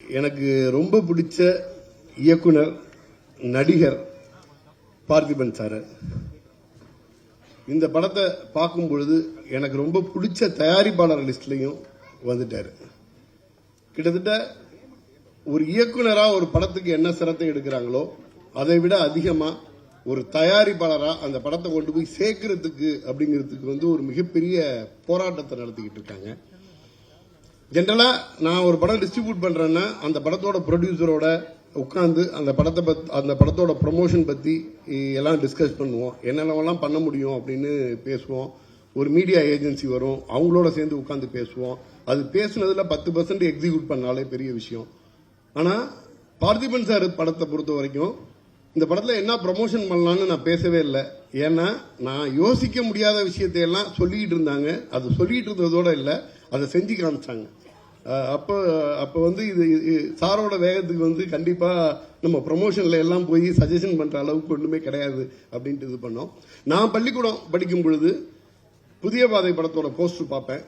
எனக்கு ரொம்ப பிடிச்ச இயக்குனர் நடிகர் பார்த்திபன் சார். இந்த படத்தை பார்க்கும் பொழுது எனக்கு ரொம்ப பிடிச்ச தயாரிப்பாளர் லிஸ்ட்லயும் வந்துட்டாரு. கிட்டத்தட்ட ஒரு இயக்குனரா ஒரு படத்துக்கு என்ன சிரத்தை எடுக்கிறாங்களோ அதை விட அதிகமா ஒரு தயாரிப்பாளரா அந்த படத்தை கொண்டு போய் சேர்க்கறதுக்கு அப்படிங்கிறதுக்கு ஒரு மிகப்பெரிய போராட்டத்தை நடத்திக்கிட்டு இருக்காங்க. ஜென்ரலா நான் ஒரு படம் டிஸ்ட்ரிபியூட் பண்றேன்னா அந்த படத்தோட ப்ரொடியூசரோட உட்கார்ந்து அந்த படத்தோட ப்ரமோஷன் பத்தி எல்லாம் டிஸ்கஸ் பண்ணுவோம், என்னென்னலாம் பண்ண முடியும் அப்படின்னு பேசுவோம். ஒரு மீடியா ஏஜென்சி வரும், அவங்களோட சேர்ந்து உட்கார்ந்து பேசுவோம். அது பேசுனதுல 10% எக்ஸிக்யூட் பண்ணாலே பெரிய விஷயம். ஆனா பார்த்திபன் சார் படத்தை பொறுத்த வரைக்கும் இந்த படத்துல என்ன ப்ரமோஷன் பண்ணலாம்னு நான் பேசவே இல்லை. ஏன்னா நான் யோசிக்க முடியாத விஷயத்தை எல்லாம் சொல்லிட்டு இருந்தாங்க. அது சொல்லிட்டு இருந்ததோட இல்ல, அதை செஞ்சு காமிச்சாங்க. அப்ப இது சாரோட வேகத்துக்கு கண்டிப்பா நம்ம ப்ரமோஷன்ல எல்லாம் போய் சஜஷன் பண்ற அளவுக்கு ஒண்ணுமே கிடையாது அப்படின்ட்டு இது பண்ணோம். நான் பள்ளிக்கூடம் படிக்கும் பொழுது புதிய பாதை படத்தோட போஸ்டர் பார்ப்பேன்.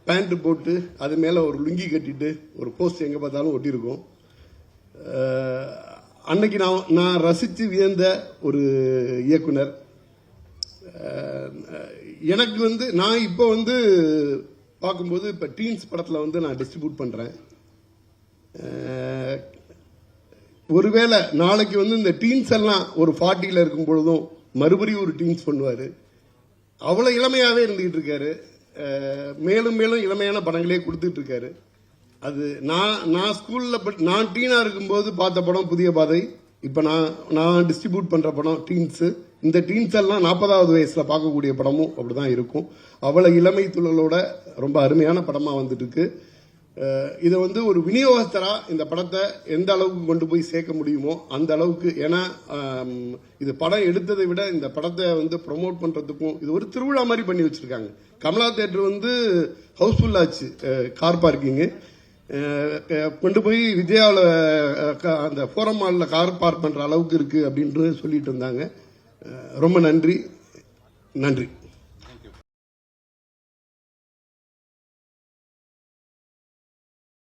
பேண்ட் போட்டு அது மேல ஒரு லுங்கி கட்டிட்டு ஒரு போஸ்ட் எங்க பார்த்தாலும் ஒட்டியிருக்கும். அன்னைக்கு நான் ரசிச்சு வியந்த ஒரு இயக்குனர். எனக்கு நான் இப்ப பார்க்கும்போது இப்ப டீன்ஸ் படத்துல நான் டிஸ்ட்ரிபியூட் பண்றேன். ஒருவேளை நாளைக்கு இந்த டீன்ஸ் எல்லாம் ஒரு 40ல இருக்கும் பொழுதும் மறுபடியும் ஒரு டீன்ஸ் பண்ணுவாரு. அவ்வளவு இளமையாவே இருந்துகிட்டு இருக்காரு. மேலும் மேலும் இளமையான படங்களே கொடுத்துட்டு இருக்காரு. அது நான் ஸ்கூல்ல நான் டீனா இருக்கும்போது பார்த்த படம் புதிய பாதை. இப்ப நான் டிஸ்ட்ரிபியூட் பண்ற படம் டீன்ஸ். இந்த டீன்ஸ் எல்லாம் 40வது வயசுல பார்க்கக்கூடிய படமும் அப்படிதான் இருக்கும். அவ்வளவு இளமை துள்ளலோட ரொம்ப அருமையான படமா வந்துட்டு இருக்கு. இதை ஒரு விநியோகஸ்தரா இந்த படத்தை எந்த அளவுக்கு கொண்டு போய் சேர்க்க முடியுமோ அந்த அளவுக்கு. ஏன்னா இது படம் எடுத்ததை விட இந்த படத்தை ப்ரொமோட் பண்றதுக்கும் இது ஒரு திருவிழா மாதிரி பண்ணி வச்சிருக்காங்க. கமலா தியேட்டர் ஹவுஸ்ஃபுல் ஆச்சு. கார் பார்க்கிங் கொண்டு போய் விஜயாவில் அந்த ஃபோரம் மால்ல கார் பார்க் பண்ற அளவுக்கு இருக்கு அப்படின்னு சொல்லிட்டு இருந்தாங்க. ரொம்ப நன்றி.